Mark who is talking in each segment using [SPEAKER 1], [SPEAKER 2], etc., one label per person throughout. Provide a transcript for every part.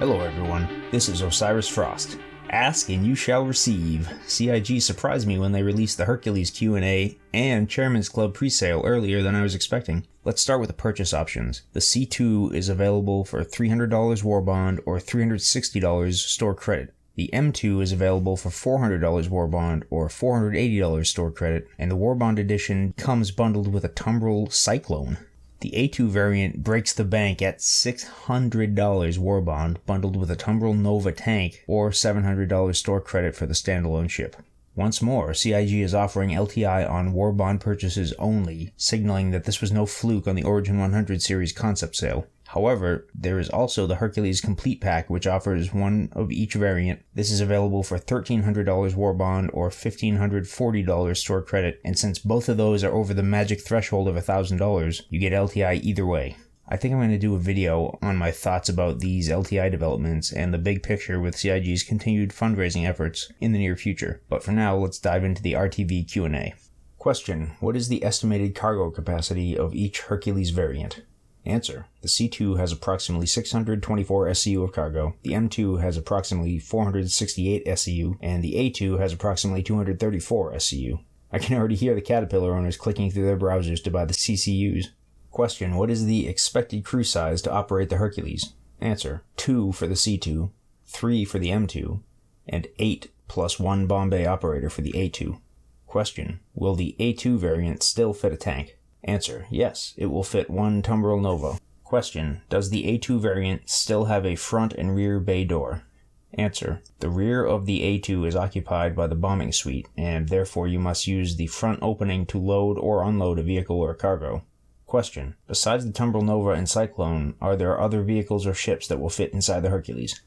[SPEAKER 1] Hello everyone, this is Osiris Frost. Ask and you shall receive. CIG surprised me when they released the Hercules Q&A and Chairman's Club presale earlier than I was expecting. Let's start with the purchase options. The C2 is available for $300 War Bond or $360 store credit. The M2 is available for $400 War Bond or $480 store credit, and the War Bond edition comes bundled with a Tumbril Cyclone. The A2 variant breaks the bank at $600 War Bond, bundled with a Tumbril Nova tank, or $700 store credit for the standalone ship. Once more, CIG is offering LTI on War Bond purchases only, signaling that this was no fluke on the Origin 100 series concept sale. However, there is also the Hercules Complete Pack, which offers one of each variant. This is available for $1,300 War Bond or $1,540 store credit, and since both of those are over the magic threshold of $1,000, you get LTI either way. I think I'm going to do a video on my thoughts about these LTI developments and the big picture with CIG's continued fundraising efforts in the near future. But for now, let's dive into the RtV Q&A. Question: what is the estimated cargo capacity of each Hercules variant? Answer: the C2 has approximately 624 SCU of cargo, the M2 has approximately 468 SCU, and the A2 has approximately 234 SCU. I can already hear the Caterpillar owners clicking through their browsers to buy the CCUs. Question: what is the expected crew size to operate the Hercules? Answer: 2 for the C2, 3 for the M2, and 8 plus 1 bomb bay operator for the A2. Question: will the A2 variant still fit a tank? Answer: yes, it will fit 1 Tumbril Nova. Question: does the A2 variant still have a front and rear bay door? Answer: the rear of the A2 is occupied by the bombing suite, and therefore you must use the front opening to load or unload a vehicle or cargo. Question: besides the Tumbril Nova and Cyclone, are there other vehicles or ships that will fit inside the Hercules?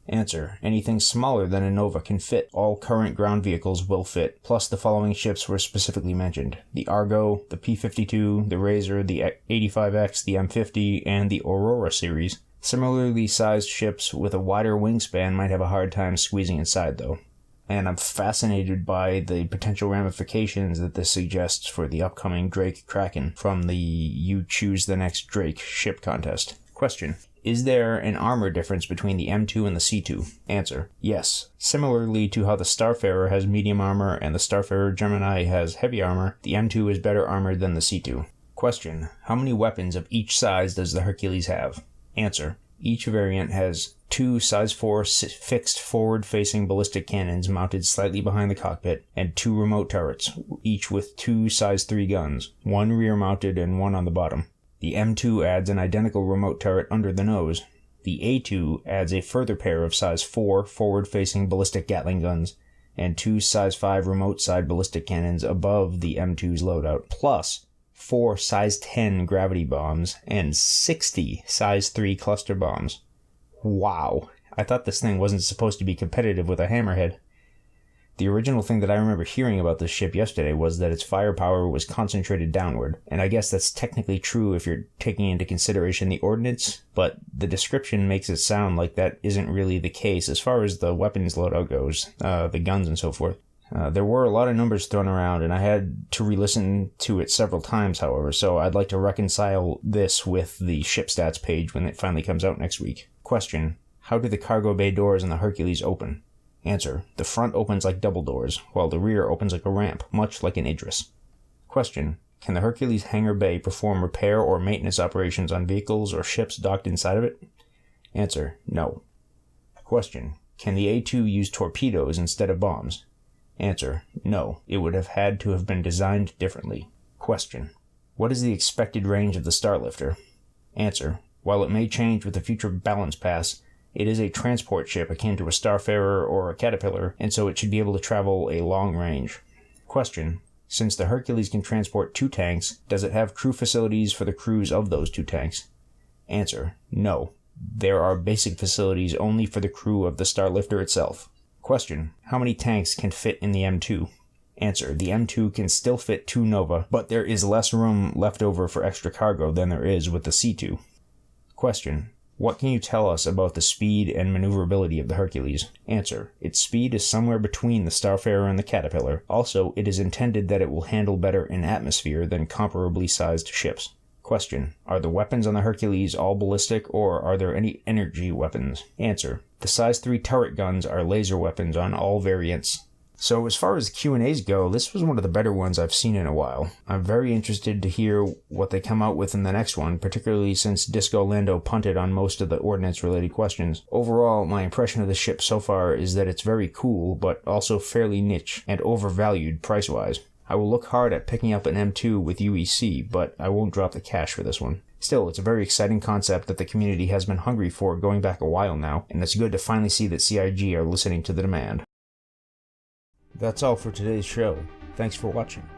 [SPEAKER 1] Answer: anything smaller than a Nova can fit. All current ground vehicles will fit, plus the following ships were specifically mentioned: the Argo, the P-52, the Razor, the 85X, the M50, and the Aurora series. Similarly sized ships with a wider wingspan might have a hard time squeezing inside though. And I'm fascinated by the potential ramifications that this suggests for the upcoming Drake Kraken from the You Choose the Next Drake ship contest. Question: is there an armor difference between the M2 and the C2? Answer: yes. Similarly to how the Starfarer has medium armor and the Starfarer Gemini has heavy armor, the M2 is better armored than the C2. Question: how many weapons of each size does the Hercules have? Answer: each variant has 2 size 4 fixed forward-facing ballistic cannons mounted slightly behind the cockpit, and 2 remote turrets, each with 2 size 3 guns, 1 rear-mounted and 1 on the bottom. The M2 adds an identical remote turret under the nose. The A2 adds a further pair of size 4 forward-facing ballistic Gatling guns and 2 size 5 remote side ballistic cannons above the M2's loadout, plus 4 size 10 gravity bombs and 60 size 3 cluster bombs. Wow, I thought this thing wasn't supposed to be competitive with a Hammerhead. The original thing that I remember hearing about this ship yesterday was that its firepower was concentrated downward, and I guess that's technically true if you're taking into consideration the ordnance, but the description makes it sound like that isn't really the case as far as the weapons loadout goes, the guns and so forth. There were a lot of numbers thrown around, and I had to re-listen to it several times, however, so I'd like to reconcile this with the ship stats page when it finally comes out next week. Question: how do the cargo bay doors in the Hercules open? Answer: the front opens like double doors, while the rear opens like a ramp, much like an Idris. Question: can the Hercules hangar bay perform repair or maintenance operations on vehicles or ships docked inside of it? Answer: no. Question: can the A2 use torpedoes instead of bombs? Answer: no, it would have had to have been designed differently. Question: what is the expected range of the Starlifter? Answer: while it may change with the future balance pass, it is a transport ship akin to a Starfarer or a Caterpillar, and so it should be able to travel a long range. Question: since the Hercules can transport 2 tanks, does it have crew facilities for the crews of those 2 tanks? Answer: no. There are basic facilities only for the crew of the Starlifter itself. Question: how many tanks can fit in the M2? Answer: the M2 can still fit 2 Nova, but there is less room left over for extra cargo than there is with the C2. Question: what can you tell us about the speed and maneuverability of the Hercules? Answer: its speed is somewhere between the Starfarer and the Caterpillar. Also, it is intended that it will handle better in atmosphere than comparably sized ships. Question: are the weapons on the Hercules all ballistic, or are there any energy weapons? Answer: the size 3 turret guns are laser weapons on all variants. So as far as Q&As go, this was one of the better ones I've seen in a while. I'm very interested to hear what they come out with in the next one, particularly since Disco Lando punted on most of the ordnance-related questions. Overall, my impression of the ship so far is that it's very cool, but also fairly niche and overvalued price-wise. I will look hard at picking up an M2 with UEC, but I won't drop the cash for this one. Still, it's a very exciting concept that the community has been hungry for going back a while now, and it's good to finally see that CIG are listening to the demand. That's all for today's show. Thanks for watching.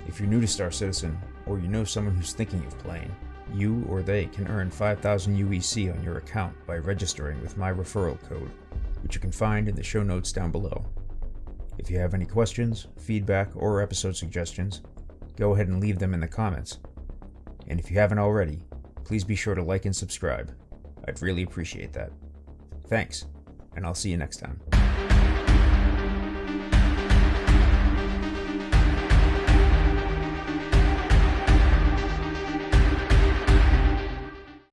[SPEAKER 1] If you're new to Star Citizen, or you know someone who's thinking of playing, you or they can earn 5,000 UEC on your account by registering with my referral code, which you can find in the show notes down below. If you have any questions, feedback, or episode suggestions, go ahead and leave them in the comments. And if you haven't already, please be sure to like and subscribe. I'd really appreciate that. Thanks, and I'll see you next time.